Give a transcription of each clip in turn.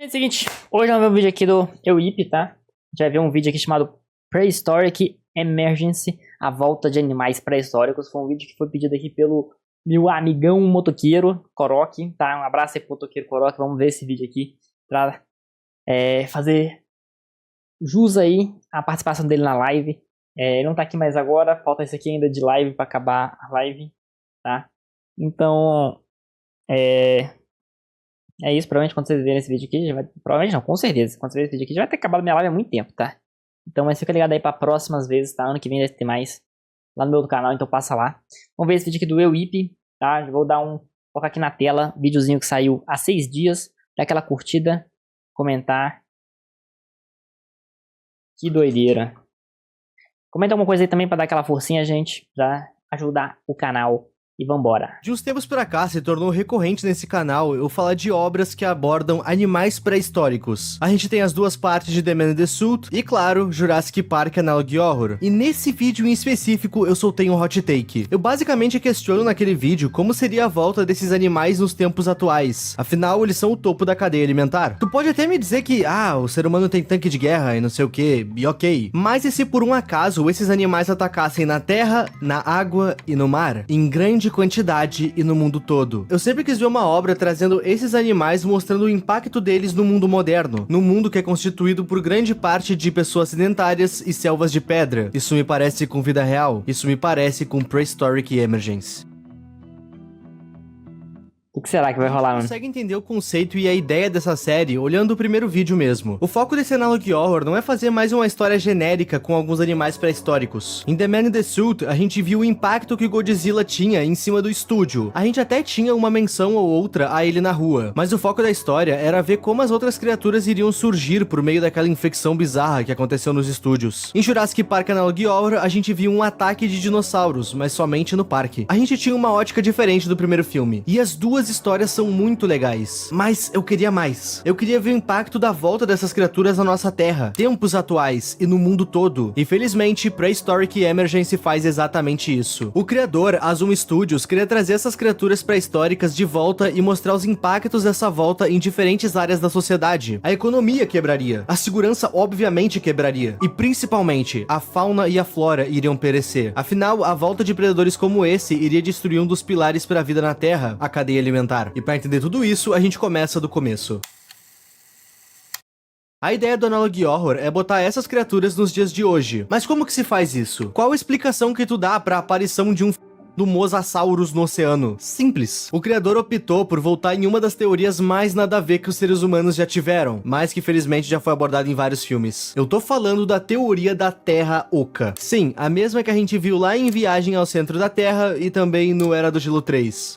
É o seguinte, hoje nós vamos ver um vídeo aqui do EUIP, tá? Já viu um vídeo aqui chamado Prehistoric Emergency, a volta de animais pré-históricos. Foi um vídeo que foi pedido aqui pelo meu amigão motoqueiro, Korok, tá? Um abraço aí pro motoqueiro Korok, vamos ver esse vídeo aqui pra fazer jus aí a participação dele na live. Ele não tá aqui mais agora, falta esse aqui ainda de live pra acabar a live, tá? Então, é isso, provavelmente quando vocês verem esse vídeo aqui, já vai... provavelmente não, com certeza, quando vocês verem esse vídeo aqui, já vai ter acabado minha live há muito tempo, tá? Então, mas fica ligado aí pra próximas vezes, tá? Ano que vem deve ter mais lá no meu outro canal, então passa lá. Vamos ver esse vídeo aqui do EUIP, tá? Já vou dar colocar aqui na tela, videozinho que saiu há 6 dias, dá aquela curtida, comentar. Que doideira. Comenta alguma coisa aí também pra dar aquela forcinha, gente, pra ajudar o canal. E vambora. De uns tempos pra cá, se tornou recorrente nesse canal eu falar de obras que abordam animais pré-históricos. A gente tem as duas partes de The Man in the Suit e, claro, Jurassic Park Analogue Horror. E nesse vídeo em específico eu soltei um hot take. Eu basicamente questiono naquele vídeo como seria a volta desses animais nos tempos atuais. Afinal, eles são o topo da cadeia alimentar. Tu pode até me dizer que, o ser humano tem tanque de guerra e não sei o que, e ok. Mas e se por um acaso esses animais atacassem na terra, na água e no mar? Em grande quantidade e no mundo todo. Eu sempre quis ver uma obra trazendo esses animais, mostrando o impacto deles no mundo moderno, no mundo que é constituído por grande parte de pessoas sedentárias e selvas de pedra. Isso me parece com vida real. Isso me parece com Prehistoric Emergence. O que será que vai rolar, mano? Consegue entender o conceito e a ideia dessa série olhando o primeiro vídeo mesmo. O foco desse Analogue Horror não é fazer mais uma história genérica com alguns animais pré-históricos. Em The Man in the Suit, a gente viu o impacto que o Godzilla tinha em cima do estúdio. A gente até tinha uma menção ou outra a ele na rua, mas o foco da história era ver como as outras criaturas iriam surgir por meio daquela infecção bizarra que aconteceu nos estúdios. Em Jurassic Park Analogue Horror, a gente viu um ataque de dinossauros, mas somente no parque. A gente tinha uma ótica diferente do primeiro filme, e as duas histórias são muito legais, mas eu queria mais. Eu queria ver o impacto da volta dessas criaturas na nossa terra, tempos atuais e no mundo todo. E felizmente, Prehistoric Emergence faz exatamente isso. O criador, Azum Studios, queria trazer essas criaturas pré-históricas de volta e mostrar os impactos dessa volta em diferentes áreas da sociedade. A economia quebraria, a segurança obviamente quebraria, e principalmente, a fauna e a flora iriam perecer. Afinal, a volta de predadores como esse iria destruir um dos pilares para a vida na Terra, a cadeia alimentar. E para entender tudo isso, a gente começa do começo. A ideia do Analogue Horror é botar essas criaturas nos dias de hoje. Mas como que se faz isso? Qual a explicação que tu dá para a aparição de um do Mosasaurus no oceano? Simples. O criador optou por voltar em uma das teorias mais nada a ver que os seres humanos já tiveram, mas que felizmente já foi abordada em vários filmes. Eu tô falando da teoria da Terra Oca. Sim, a mesma que a gente viu lá em Viagem ao Centro da Terra e também no Era do Gelo 3.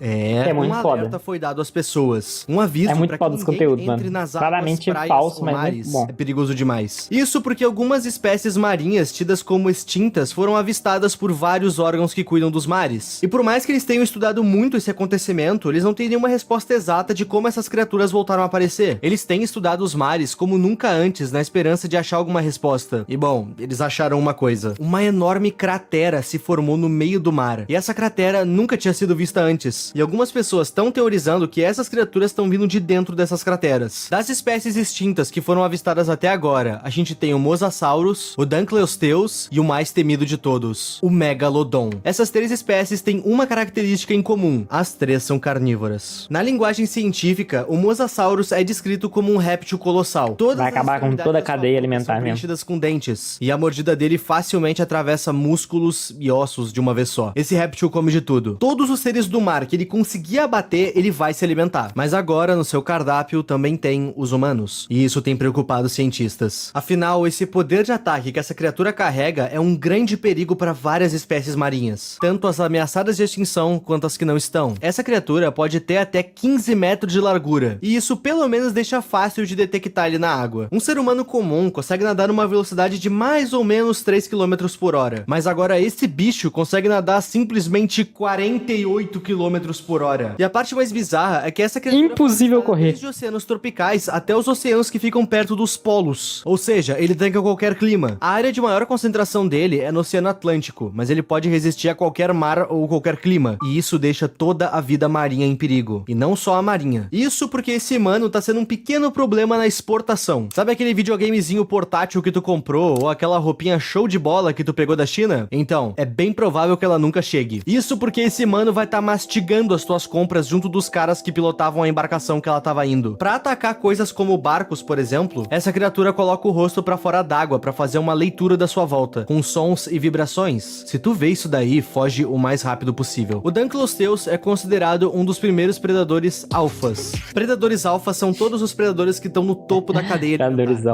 Muito um foda. alerta foi dado às pessoas. Um aviso muito pra foda que esse ninguém conteúdo, entre mano. nas águas, Claramente praias falso, ou mas mares. muito bom. É perigoso demais. Isso porque algumas espécies marinhas tidas como extintas foram avistadas por vários órgãos que cuidam dos mares. E por mais que eles tenham estudado muito esse acontecimento, eles não têm nenhuma resposta exata de como essas criaturas voltaram a aparecer. Eles têm estudado os mares como nunca antes, na esperança de achar alguma resposta. E bom, eles acharam uma coisa. Uma enorme cratera se formou no meio do mar. E essa cratera nunca tinha sido vista antes. E algumas pessoas estão teorizando que essas criaturas estão vindo de dentro dessas crateras. Das espécies extintas que foram avistadas até agora, a gente tem o Mosasaurus, o Dunkleosteus e o mais temido de todos, o Megalodon. Essas 3 espécies têm uma característica em comum: as 3 são carnívoras. Na linguagem científica, o Mosasaurus é descrito como um réptil colossal. Vai acabar com toda a cadeia alimentar mesmo. Preenchidas com dentes, e a mordida dele facilmente atravessa músculos e ossos de uma vez só. Esse réptil come de tudo. Todos os seres do mar que ele conseguir abater, ele vai se alimentar. Mas agora, no seu cardápio, também tem os humanos. E isso tem preocupado os cientistas. Afinal, esse poder de ataque que essa criatura carrega é um grande perigo para várias espécies marinhas, tanto as ameaçadas de extinção quanto as que não estão. Essa criatura pode ter até 15 metros de largura, e isso pelo menos deixa fácil de detectar ele na água. Um ser humano comum consegue nadar numa velocidade de mais ou menos 3 km por hora, mas agora esse bicho consegue nadar simplesmente 48 km por hora. E a parte mais bizarra é que essa criatura impossível correr desde oceanos tropicais até os oceanos que ficam perto dos polos, ou seja, ele tanca qualquer clima. A área de maior concentração dele é no Oceano Atlântico, mas ele pode resistir a qualquer mar ou ou qualquer clima, e isso deixa toda a vida marinha em perigo, e não só a marinha. Isso porque esse mano tá sendo um pequeno problema na exportação. Sabe aquele videogamezinho portátil que tu comprou, ou aquela roupinha show de bola que tu pegou da China? Então, é bem provável que ela nunca chegue. Isso porque esse mano vai estar mastigando as tuas compras junto dos caras que pilotavam a embarcação que ela tava indo. Pra atacar coisas como barcos, por exemplo, essa criatura coloca o rosto pra fora d'água pra fazer uma leitura da sua volta, com sons e vibrações. Se tu vê isso daí, foge o mais rápido possível. O Dunkleosteus é considerado um dos primeiros predadores alfas. Predadores alfas são todos os predadores que estão no topo da cadeia.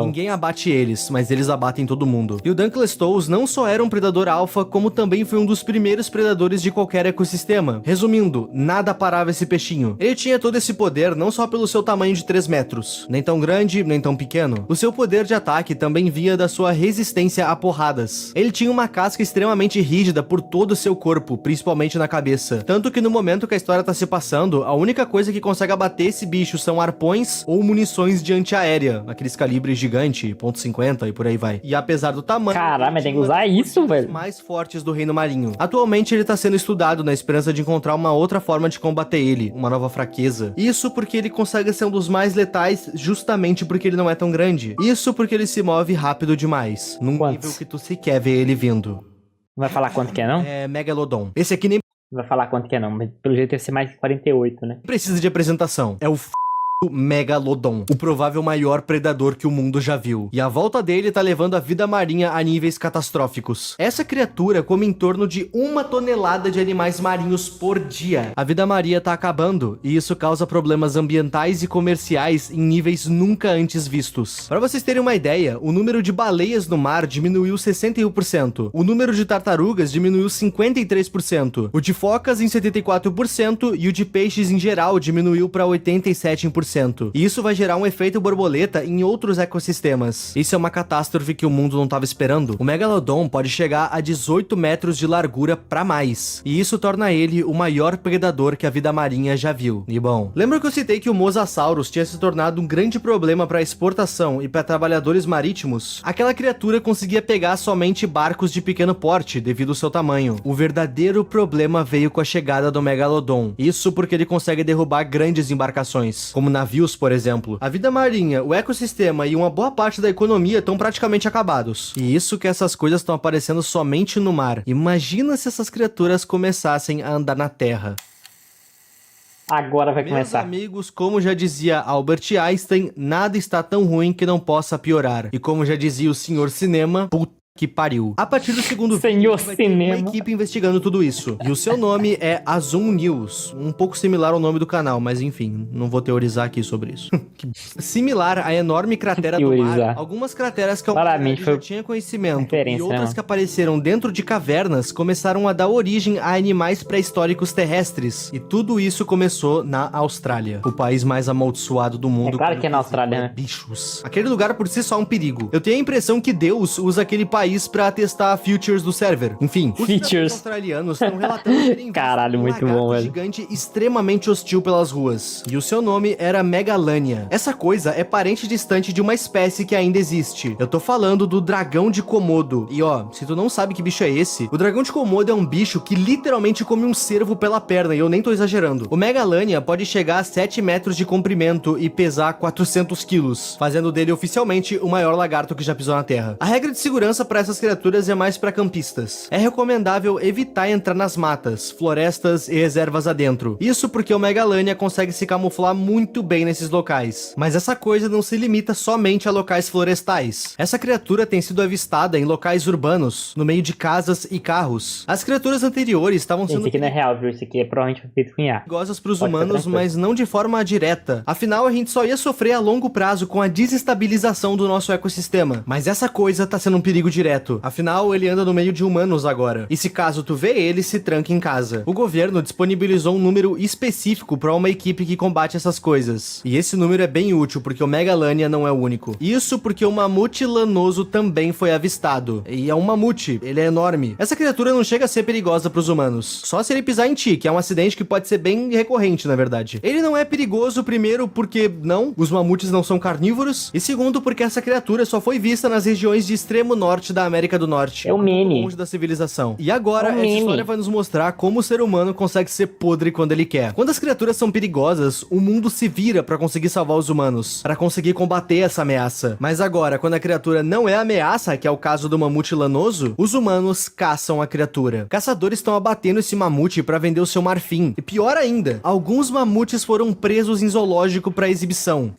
Ninguém abate eles, mas eles abatem todo mundo. E o Dunkleosteus não só era um predador alfa, como também foi um dos primeiros predadores de qualquer ecossistema. Resumindo, nada parava esse peixinho. Ele tinha todo esse poder não só pelo seu tamanho de 3 metros, nem tão grande, nem tão pequeno. O seu poder de ataque também via da sua resistência a porradas. Ele tinha uma casca extremamente rígida por todo o seu corpo, principalmente na cabeça. Tanto que no momento que a história tá se passando, a única coisa que consegue abater esse bicho são arpões ou munições de antiaérea, aqueles calibres gigante, .50 e por aí vai. E apesar do tamanho... Caralho, mas tem que usar isso, velho. ...mais fortes do reino marinho. Atualmente ele tá sendo estudado na esperança de encontrar uma outra forma de combater ele, uma nova fraqueza. Isso porque ele consegue ser um dos mais letais justamente porque ele não é tão grande. Isso porque ele se move rápido demais, num nível que tu sequer vê ele vindo. Não vai falar quanto que é, não? É Megalodon. Esse aqui nem Não vai falar quanto que é, não, mas pelo jeito deve ser mais que 48, né? precisa de apresentação. É o Megalodon, o provável maior predador que o mundo já viu. E a volta dele tá levando a vida marinha a níveis catastróficos. Essa criatura come em torno de 1 tonelada de animais marinhos por dia. A vida marinha tá acabando, e isso causa problemas ambientais e comerciais em níveis nunca antes vistos. Para vocês terem uma ideia, o número de baleias no mar diminuiu 61%, o número de tartarugas diminuiu 53%, o de focas em 74% e o de peixes em geral diminuiu para 87%. E isso vai gerar um efeito borboleta em outros ecossistemas. Isso é uma catástrofe que o mundo não estava esperando. O Megalodon pode chegar a 18 metros de largura para mais, e isso torna ele o maior predador que a vida marinha já viu. E bom, lembra que eu citei que o Mosasaurus tinha se tornado um grande problema para exportação e para trabalhadores marítimos? Aquela criatura conseguia pegar somente barcos de pequeno porte devido ao seu tamanho. O verdadeiro problema veio com a chegada do Megalodon. Isso porque ele consegue derrubar grandes embarcações, como navios, por exemplo. A vida marinha, o ecossistema e uma boa parte da economia estão praticamente acabados. E isso que essas coisas estão aparecendo somente no mar. Imagina se essas criaturas começassem a andar na terra. Agora vai começar. Meus amigos, como já dizia Albert Einstein, nada está tão ruim que não possa piorar. E como já dizia o senhor cinema, puta que pariu. A partir do segundo vídeo, vai ter uma equipe investigando tudo isso. E o seu nome é Azum News. Um pouco similar ao nome do canal, mas enfim, não vou teorizar aqui sobre isso. Similar à enorme cratera do mar, algumas crateras que já tinha conhecimento e outras que apareceram dentro de cavernas começaram a dar origem a animais pré-históricos terrestres. E tudo isso começou na Austrália, o país mais amaldiçoado do mundo. É claro que é na Austrália, né? Bichos. Aquele lugar por si só é um perigo. Eu tenho a impressão que Deus usa aquele país pra testar features do server. Enfim, os features australianos estão relatando terem caralho, muito bom, velho. Gigante extremamente hostil pelas ruas. E o seu nome era Megalania. Essa coisa é parente distante de uma espécie que ainda existe. Eu tô falando do dragão de Komodo. E ó, se tu não sabe que bicho é esse, o dragão de Komodo é um bicho que literalmente come um cervo pela perna, e eu nem tô exagerando. O Megalania pode chegar a 7 metros de comprimento e pesar 400 quilos, fazendo dele oficialmente o maior lagarto que já pisou na Terra. A regra de segurança para essas criaturas é mais para campistas. É recomendável evitar entrar nas matas, florestas e reservas adentro. Isso porque o Megalania consegue se camuflar muito bem nesses locais. Mas essa coisa não se limita somente a locais florestais. Essa criatura tem sido avistada em locais urbanos, no meio de casas e carros. As criaturas anteriores estavam sendo... Isso aqui não é real, viu? Isso aqui é provavelmente feito com IA. Perigosas para os humanos, mas não de forma direta. Afinal, a gente só ia sofrer a longo prazo com a desestabilização do nosso ecossistema. Mas essa coisa tá sendo um perigo direto. Afinal, ele anda no meio de humanos agora. E se caso tu vê ele, se tranca em casa. O governo disponibilizou um número específico para uma equipe que combate essas coisas. E esse número é bem útil, porque o Megalania não é o único. Isso porque o mamute lanoso também foi avistado. E é um mamute, ele é enorme. Essa criatura não chega a ser perigosa para os humanos. Só se ele pisar em ti, que é um acidente que pode ser bem recorrente, na verdade. Ele não é perigoso, primeiro, porque não, os mamutes não são carnívoros. E segundo, porque essa criatura só foi vista nas regiões de extremo norte da América do Norte. É um meme. Longe da civilização. E agora, É um essa meme. história vai nos mostrar como o ser humano consegue ser podre quando ele quer. Quando as criaturas são perigosas, o mundo se vira pra conseguir salvar os humanos, pra conseguir combater essa ameaça. Mas agora, quando a criatura não é ameaça, que é o caso do mamute lanoso, os humanos caçam a criatura. Caçadores estão abatendo esse mamute pra vender o seu marfim. E pior ainda, alguns mamutes foram presos em zoológico pra exibição.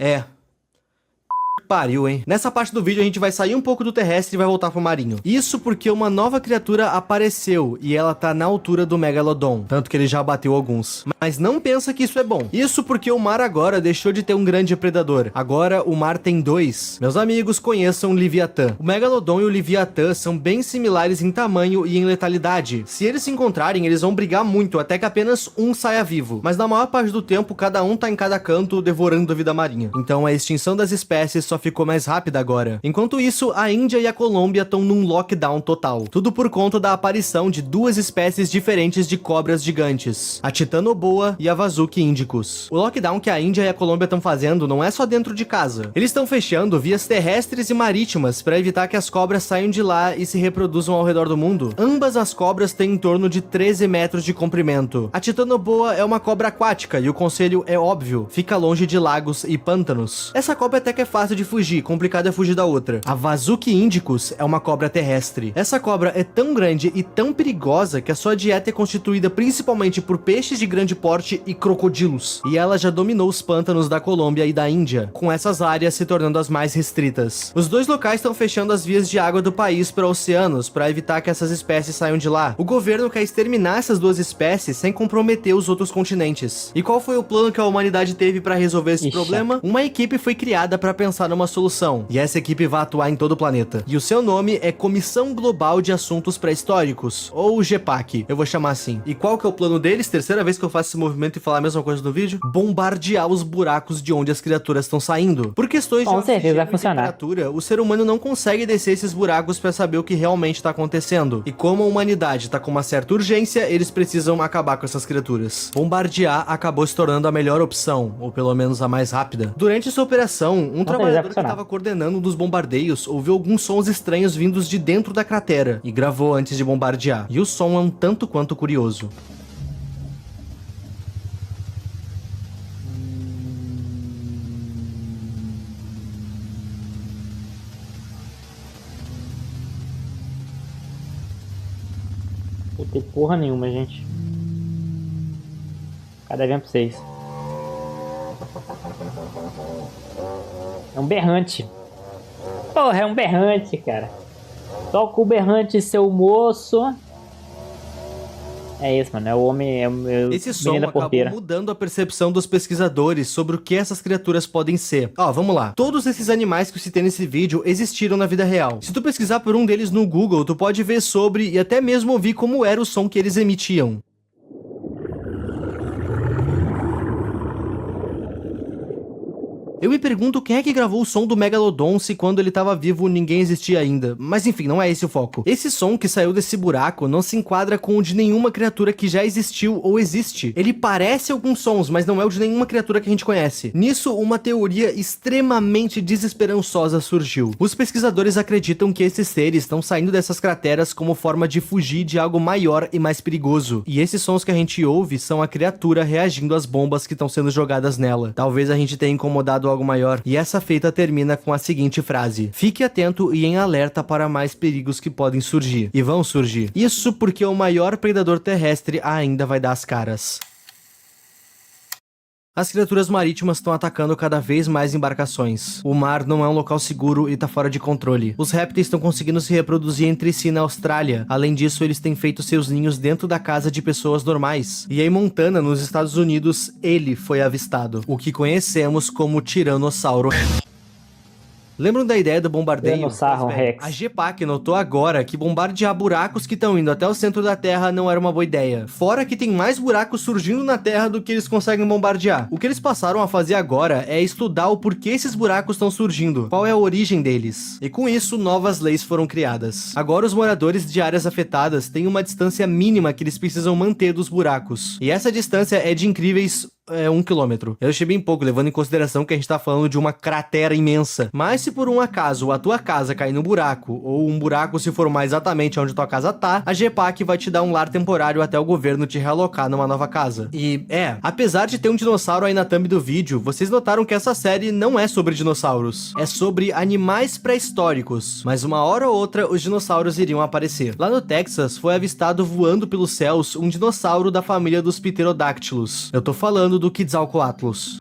Pariu, hein? Nessa parte do vídeo a gente vai sair um pouco do terrestre e vai voltar pro marinho. Isso porque uma nova criatura apareceu e ela tá na altura do Megalodon, tanto que ele já bateu alguns. Mas não pensa que isso é bom. Isso porque o mar agora deixou de ter um grande predador. Agora o mar tem dois. Meus amigos, conheçam o Leviatã. O Megalodon e o Leviatã são bem similares em tamanho e em letalidade. Se eles se encontrarem, eles vão brigar muito, até que apenas um saia vivo. Mas na maior parte do tempo, cada um tá em cada canto devorando a vida marinha. Então a extinção das espécies só ficou mais rápida agora. Enquanto isso, a Índia e a Colômbia estão num lockdown total. Tudo por conta da aparição de duas espécies diferentes de cobras gigantes, a Titanoboa e a Vazuk indicus. O lockdown que a Índia e a Colômbia estão fazendo não é só dentro de casa. Eles estão fechando vias terrestres e marítimas para evitar que as cobras saiam de lá e se reproduzam ao redor do mundo. Ambas as cobras têm em torno de 13 metros de comprimento. A Titanoboa é uma cobra aquática e o conselho é óbvio, fica longe de lagos e pântanos. Essa cobra até que é fácil de fugir, complicado é fugir da outra. A Vazuk indicus é uma cobra terrestre. Essa cobra é tão grande e tão perigosa que a sua dieta é constituída principalmente por peixes de grande porte e crocodilos. E ela já dominou os pântanos da Colômbia e da Índia, com essas áreas se tornando as mais restritas. Os dois locais estão fechando as vias de água do país para oceanos para evitar que essas espécies saiam de lá. O governo quer exterminar essas duas espécies sem comprometer os outros continentes. E qual foi o plano que a humanidade teve para resolver esse problema? Uma equipe foi criada para pensar numa solução. E essa equipe vai atuar em todo o planeta. E o seu nome é Comissão Global de Assuntos Pré-Históricos, ou GEPAC, eu vou chamar assim. E qual que é o plano deles? Terceira vez que eu faço esse movimento e falar a mesma coisa no vídeo? Bombardear os buracos de onde as criaturas estão saindo. Por questões de certeza vai funcionar. temperatura, o ser humano não consegue descer esses buracos para saber o que realmente tá acontecendo. E como a humanidade tá com uma certa urgência, eles precisam acabar com essas criaturas. Bombardear acabou se tornando a melhor opção, ou pelo menos a mais rápida. Durante essa operação, um trabalhador que estava coordenando um dos bombardeios ouviu alguns sons estranhos vindos de dentro da cratera e gravou antes de bombardear. E o som é um tanto quanto curioso. Não tem porra nenhuma, gente. Cadê vem pra vocês? É um berrante. Porra, é um berrante, cara. Toca o berrante, seu moço. É isso, mano. É o homem. Esse som acabou mudando a percepção dos pesquisadores sobre o que essas criaturas podem ser. Ó, vamos lá. Todos esses animais que eu citei nesse vídeo existiram na vida real. Se tu pesquisar por um deles no Google, tu pode ver sobre e até mesmo ouvir como era o som que eles emitiam. Eu me pergunto quem é que gravou o som do Megalodon se quando ele estava vivo ninguém existia ainda. Mas enfim, não é esse o foco. Esse som que saiu desse buraco não se enquadra com o de nenhuma criatura que já existiu ou existe. Ele parece alguns sons, mas não é o de nenhuma criatura que a gente conhece. Nisso, uma teoria extremamente desesperançosa surgiu. Os pesquisadores acreditam que esses seres estão saindo dessas crateras como forma de fugir de algo maior e mais perigoso. E esses sons que a gente ouve são a criatura reagindo às bombas que estão sendo jogadas nela. Talvez a gente tenha incomodado algo maior. E essa feita termina com a seguinte frase: fique atento e em alerta para mais perigos que podem surgir. E vão surgir. Isso porque o maior predador terrestre ainda vai dar as caras. As criaturas marítimas estão atacando cada vez mais embarcações. O mar não é um local seguro e tá fora de controle. Os répteis estão conseguindo se reproduzir entre si na Austrália. Além disso, eles têm feito seus ninhos dentro da casa de pessoas normais. E em Montana, nos Estados Unidos, ele foi avistado. O que conhecemos como Tiranossauro. Lembram da ideia do bombardeio? A GEPAC notou agora que bombardear buracos que estão indo até o centro da Terra não era uma boa ideia. Fora que tem mais buracos surgindo na Terra do que eles conseguem bombardear. O que eles passaram a fazer agora é estudar o porquê esses buracos estão surgindo, qual é a origem deles. E com isso, novas leis foram criadas. Agora os moradores de áreas afetadas têm uma distância mínima que eles precisam manter dos buracos. E essa distância é de incríveis 1 quilômetro. Eu achei bem pouco, levando em consideração que a gente tá falando de uma cratera imensa. Mas se por um acaso a tua casa cair no buraco, ou um buraco se formar exatamente onde tua casa tá, a GPAC vai te dar um lar temporário até o governo te realocar numa nova casa. E, apesar de ter um dinossauro aí na thumb do vídeo, vocês notaram que essa série não é sobre dinossauros. É sobre animais pré-históricos. Mas uma hora ou outra, os dinossauros iriam aparecer. Lá no Texas, foi avistado voando pelos céus um dinossauro da família dos pterodáctilos. Eu tô falando do Quetzalcoatlus.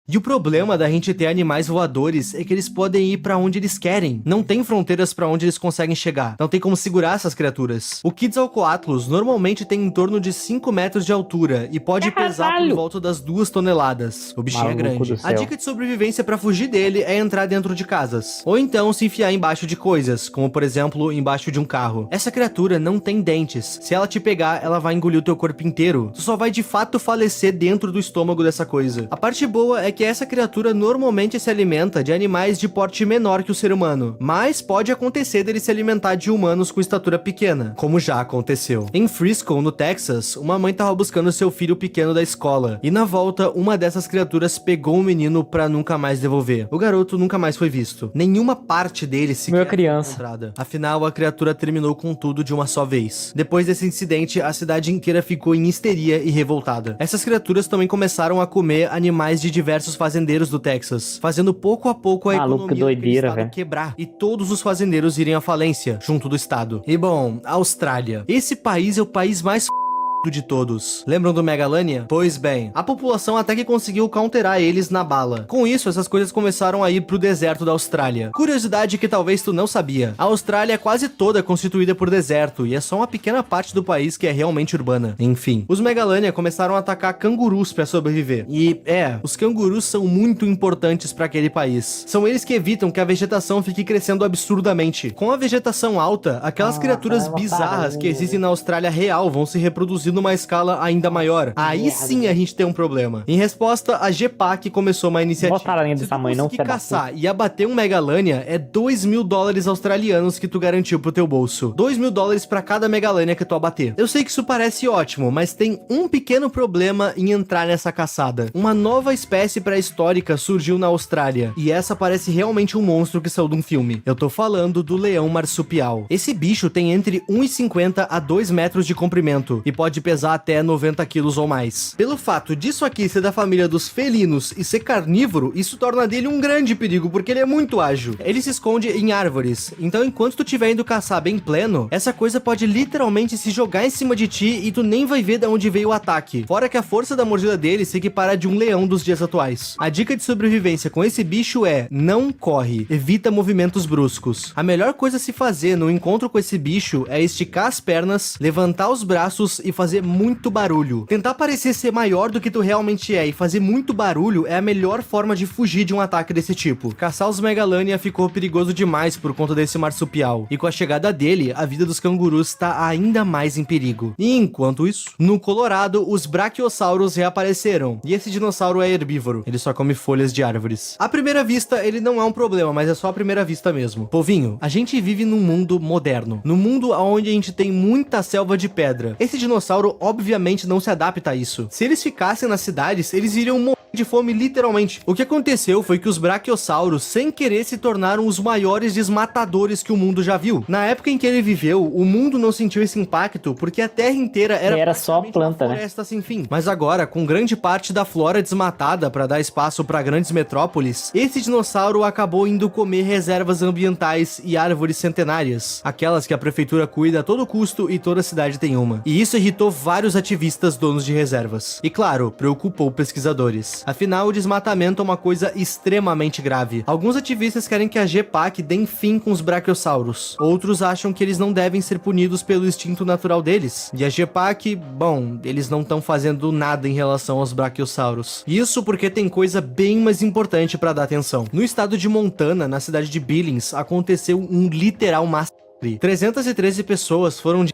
E o problema da gente ter animais voadores é que eles podem ir pra onde eles querem. Não tem fronteiras pra onde eles conseguem chegar. Não tem como segurar essas criaturas. O Quetzalcoatlus normalmente tem em torno de 5 metros de altura e pode pesar por volta das 2 toneladas. O bichinho é grande. A dica de sobrevivência pra fugir dele é entrar dentro de casas. Ou então se enfiar embaixo de coisas, como por exemplo, embaixo de um carro. Essa criatura não tem dentes. Se ela te pegar, ela vai engolir o teu corpo inteiro. Tu só vai de fato falecer dentro do estômago dessa coisa. A parte boa é que essa criatura normalmente se alimenta de animais de porte menor que o ser humano, mas pode acontecer dele se alimentar de humanos com estatura pequena, como já aconteceu. Em Frisco, no Texas, uma mãe estava buscando seu filho pequeno da escola, e na volta, uma dessas criaturas pegou o menino pra nunca mais devolver. O garoto nunca mais foi visto. Nenhuma parte dele sequer foi encontrada. Afinal, a criatura terminou com tudo de uma só vez. Depois desse incidente, a cidade inteira ficou em histeria e revoltada. Essas criaturas também começaram a comer animais de diversos fazendeiros do Texas, fazendo pouco a pouco a economia do estado quebrar e todos os fazendeiros irem à falência junto do estado. E bom, Austrália. Esse país é o país mais de todos. Lembram do Megalania? Pois bem, a população até que conseguiu counterar eles na bala. Com isso, essas coisas começaram a ir pro deserto da Austrália. Curiosidade que talvez tu não sabia. A Austrália é quase toda constituída por deserto e é só uma pequena parte do país que é realmente urbana. Enfim, os Megalania começaram a atacar cangurus pra sobreviver. E, os cangurus são muito importantes pra aquele país. São eles que evitam que a vegetação fique crescendo absurdamente. Com a vegetação alta, aquelas criaturas bizarras que existem na Austrália real vão se reproduzir numa escala ainda maior. Aí sim a gente tem um problema. Em resposta, a GPAC começou uma iniciativa. Se tu conseguir caçar e abater um Megalania, é 2 mil dólares australianos que tu garantiu pro teu bolso. 2 mil dólares pra cada Megalania que tu abater. Eu sei que isso parece ótimo, mas tem um pequeno problema em entrar nessa caçada. Uma nova espécie pré-histórica surgiu na Austrália, e essa parece realmente um monstro que saiu de um filme. Eu tô falando do leão marsupial. Esse bicho tem entre 1,50 a 2 metros de comprimento, e pode pesar até 90 quilos ou mais. Pelo fato disso aqui ser da família dos felinos e ser carnívoro, isso torna dele um grande perigo, porque ele é muito ágil. Ele se esconde em árvores, então enquanto tu estiver indo caçar bem pleno, essa coisa pode literalmente se jogar em cima de ti e tu nem vai ver de onde veio o ataque. Fora que a força da mordida dele se equipara de um leão dos dias atuais. A dica de sobrevivência com esse bicho é: não corre, evita movimentos bruscos. A melhor coisa a se fazer no encontro com esse bicho é esticar as pernas, levantar os braços e fazer muito barulho. Tentar parecer ser maior do que tu realmente é e fazer muito barulho é a melhor forma de fugir de um ataque desse tipo. Caçar os Megalania ficou perigoso demais por conta desse marsupial, e com a chegada dele, a vida dos cangurus está ainda mais em perigo. E enquanto isso, no Colorado, os brachiossauros reapareceram, e esse dinossauro é herbívoro, ele só come folhas de árvores. À primeira vista, ele não é um problema, mas é só à primeira vista mesmo. Povinho, a gente vive num mundo moderno, num mundo onde a gente tem muita selva de pedra. Esse dinossauro obviamente não se adapta a isso. Se eles ficassem nas cidades, eles iriam morrer de fome literalmente. O que aconteceu foi que os brachiossauros, sem querer, se tornaram os maiores desmatadores que o mundo já viu. Na época em que ele viveu, o mundo não sentiu esse impacto porque a terra inteira era só planta, uma floresta sem fim. Mas agora, com grande parte da flora desmatada para dar espaço para grandes metrópoles, esse dinossauro acabou indo comer reservas ambientais e árvores centenárias, aquelas que a prefeitura cuida a todo custo e toda cidade tem uma. E isso irritou vários ativistas donos de reservas. E claro, preocupou pesquisadores. Afinal, o desmatamento é uma coisa extremamente grave. Alguns ativistas querem que a GPAC dê fim com os brachiossauros. Outros acham que eles não devem ser punidos pelo instinto natural deles. E a GPAC, bom, eles não estão fazendo nada em relação aos brachiossauros. Isso porque tem coisa bem mais importante para dar atenção. No estado de Montana, na cidade de Billings, aconteceu um literal massacre. 313 pessoas foram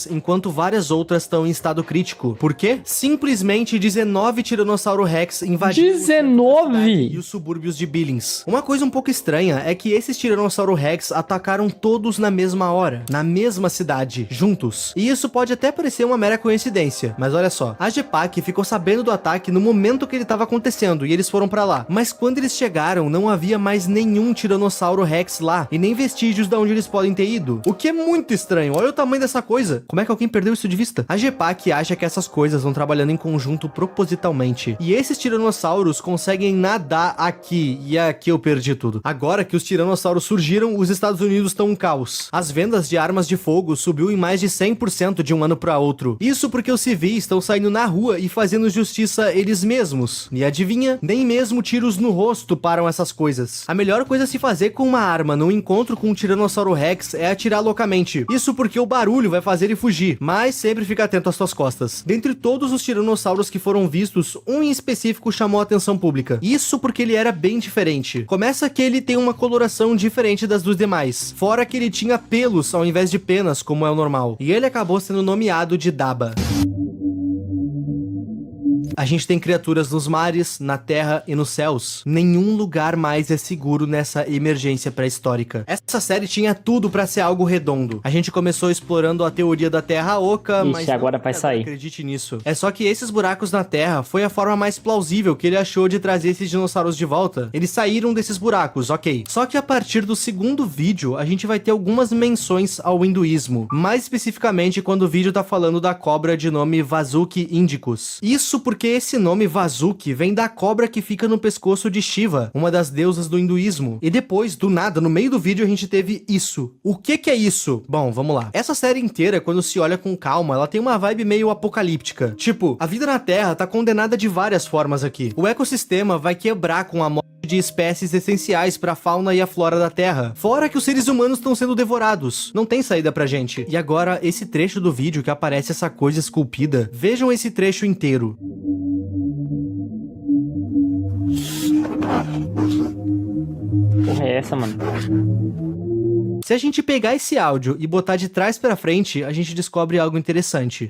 enquanto várias outras estão em estado crítico. Por quê? Simplesmente 19 Tiranossauro Rex invadiram 19? e os subúrbios de Billings. Uma coisa um pouco estranha é que esses Tiranossauro Rex atacaram todos na mesma hora, na mesma cidade, juntos. E isso pode até parecer uma mera coincidência, mas olha só, a GPAC ficou sabendo do ataque no momento que ele estava acontecendo e eles foram pra lá. Mas quando eles chegaram, não havia mais nenhum Tiranossauro Rex lá e nem vestígios de onde eles podem ter ido. O que é muito estranho, olha o tamanho dessa coisa. Como é que alguém perdeu isso de vista? A GPAC acha que essas coisas vão trabalhando em conjunto propositalmente. E esses tiranossauros conseguem nadar aqui. E aqui eu perdi tudo. Agora que os tiranossauros surgiram, os Estados Unidos estão um caos. As vendas de armas de fogo subiu em mais de 100% de um ano para outro. Isso porque os civis estão saindo na rua e fazendo justiça eles mesmos. E adivinha? Nem mesmo tiros no rosto param essas coisas. A melhor coisa a se fazer com uma arma num encontro com um Tiranossauro Rex é atirar loucamente. Isso porque o barulho vai fazer ele fugir, mas sempre fica atento às suas costas. Dentre todos os tiranossauros que foram vistos, um em específico chamou a atenção pública. Isso porque ele era bem diferente. Começa que ele tem uma coloração diferente das dos demais, fora que ele tinha pelos ao invés de penas, como é o normal. E ele acabou sendo nomeado de Daba. A gente tem criaturas nos mares, na terra e nos céus. Nenhum lugar mais é seguro nessa emergência pré-histórica. Essa série tinha tudo pra ser algo redondo. A gente começou explorando a teoria da Terra Oca, Ixi, mas agora vai sair. Acredite nisso. É só que esses buracos na Terra foi a forma mais plausível que ele achou de trazer esses dinossauros de volta. Eles saíram desses buracos, ok. Só que a partir do segundo vídeo, a gente vai ter algumas menções ao hinduísmo. Mais especificamente quando o vídeo tá falando da cobra de nome Vasuki Indicus. Isso porque esse nome Vasuki vem da cobra que fica no pescoço de Shiva, uma das deusas do hinduísmo. E depois, do nada, no meio do vídeo a gente teve isso. O que é isso? Bom, vamos lá. Essa série inteira, quando se olha com calma, ela tem uma vibe meio apocalíptica. Tipo, a vida na Terra tá condenada de várias formas aqui. O ecossistema vai quebrar com a morte de espécies essenciais para a fauna e a flora da Terra. Fora que os seres humanos estão sendo devorados. Não tem saída pra gente. E agora, esse trecho do vídeo que aparece essa coisa esculpida. Vejam esse trecho inteiro. Porra é essa, mano? Se a gente pegar esse áudio e botar de trás pra frente, a gente descobre algo interessante.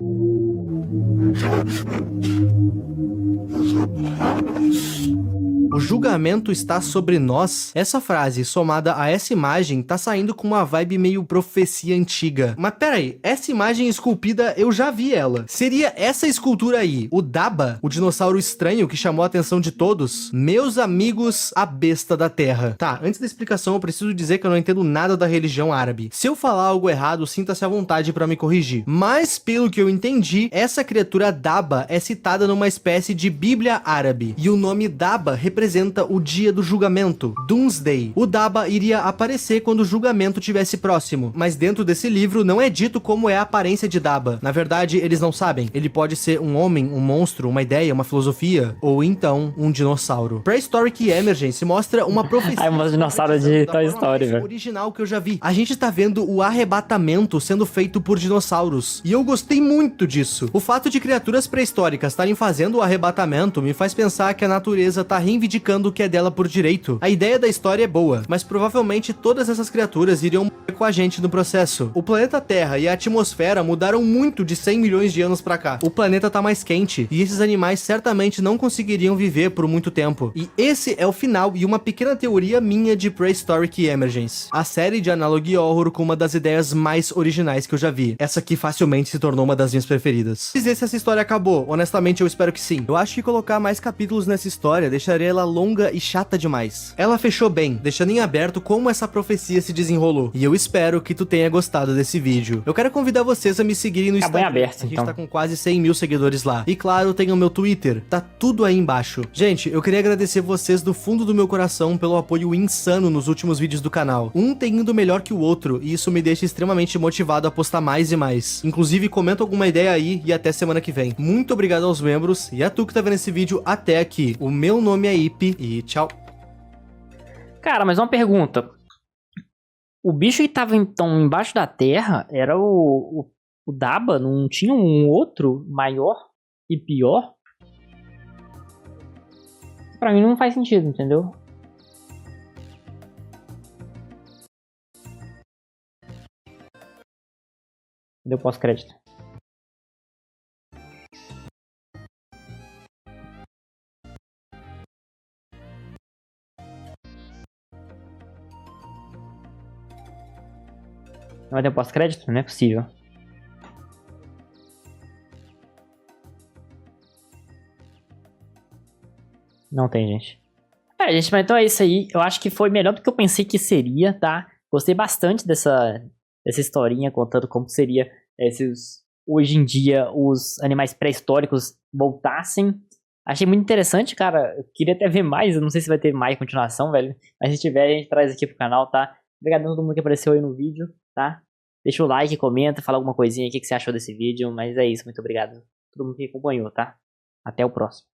O julgamento está sobre nós. Essa frase, somada a essa imagem, tá saindo com uma vibe meio profecia antiga. Mas pera aí, essa imagem esculpida, eu já vi ela. Seria essa escultura aí, o Daba, o dinossauro estranho que chamou a atenção de todos? Meus amigos, a besta da terra. Tá, antes da explicação, eu preciso dizer que eu não entendo nada da religião árabe. Se eu falar algo errado, sinta-se à vontade pra me corrigir. Mas, pelo que eu entendi, essa criatura Daba é citada numa espécie de Bíblia árabe. E o nome Daba representa o dia do julgamento, Doomsday. O Daba iria aparecer quando o julgamento estivesse próximo, mas dentro desse livro não é dito como é a aparência de Daba. Na verdade, eles não sabem. Ele pode ser um homem, um monstro, uma ideia, uma filosofia, ou então um dinossauro. Prehistoric Emergence mostra uma profecia. Ai, um dinossauro de Toy Story, velho. Original que eu já vi. A gente tá vendo o arrebatamento sendo feito por dinossauros. E eu gostei muito disso. O fato de criaturas pré-históricas estarem fazendo o arrebatamento me faz pensar que a natureza tá reivindicando o que é dela por direito. A ideia da história é boa, mas provavelmente todas essas criaturas iriam morrer com a gente no processo. O planeta Terra e a atmosfera mudaram muito de 100 milhões de anos pra cá. O planeta tá mais quente, e esses animais certamente não conseguiriam viver por muito tempo. E esse é o final e uma pequena teoria minha de Prehistoric Emergence. A série de Analog Horror com uma das ideias mais originais que eu já vi. Essa aqui facilmente se tornou uma das minhas preferidas. Dizer se essa história acabou, honestamente eu espero que sim. Eu acho que colocar mais capítulos nessa história deixaria ela longa e chata demais. Ela fechou bem, deixando em aberto como essa profecia se desenrolou. E eu espero que tu tenha gostado desse vídeo. Eu quero convidar vocês a me seguirem no Instagram. Aberto, a gente então. tá com quase 100 mil seguidores lá. E claro, tem o meu Twitter. Tá tudo aí embaixo. Gente, eu queria agradecer vocês do fundo do meu coração pelo apoio insano nos últimos vídeos do canal. Um tem indo melhor que o outro, e isso me deixa extremamente motivado a postar mais e mais. Inclusive, comenta alguma ideia aí e até semana que vem. Muito obrigado aos membros e a tu que tá vendo esse vídeo até aqui. O meu nome é Ip e tchau. Cara, mas uma pergunta. O bicho que tava então embaixo da terra era o Daba? Não tinha um outro maior e pior? Pra mim não faz sentido, entendeu? Deu pós-crédito. Não vai ter pós-crédito? Não é possível. Não tem, gente. Gente, mas então é isso aí. Eu acho que foi melhor do que eu pensei que seria, tá? Gostei bastante dessa historinha contando como seria se hoje em dia os animais pré-históricos voltassem. Achei muito interessante, cara. Eu queria até ver mais. Eu não sei se vai ter mais continuação, velho. Mas se tiver, a gente traz aqui pro canal, tá? Obrigado a todo mundo que apareceu aí no vídeo, tá? Deixa o like, comenta, fala alguma coisinha, o que você achou desse vídeo. Mas é isso, muito obrigado a todo mundo que acompanhou, tá? Até o próximo.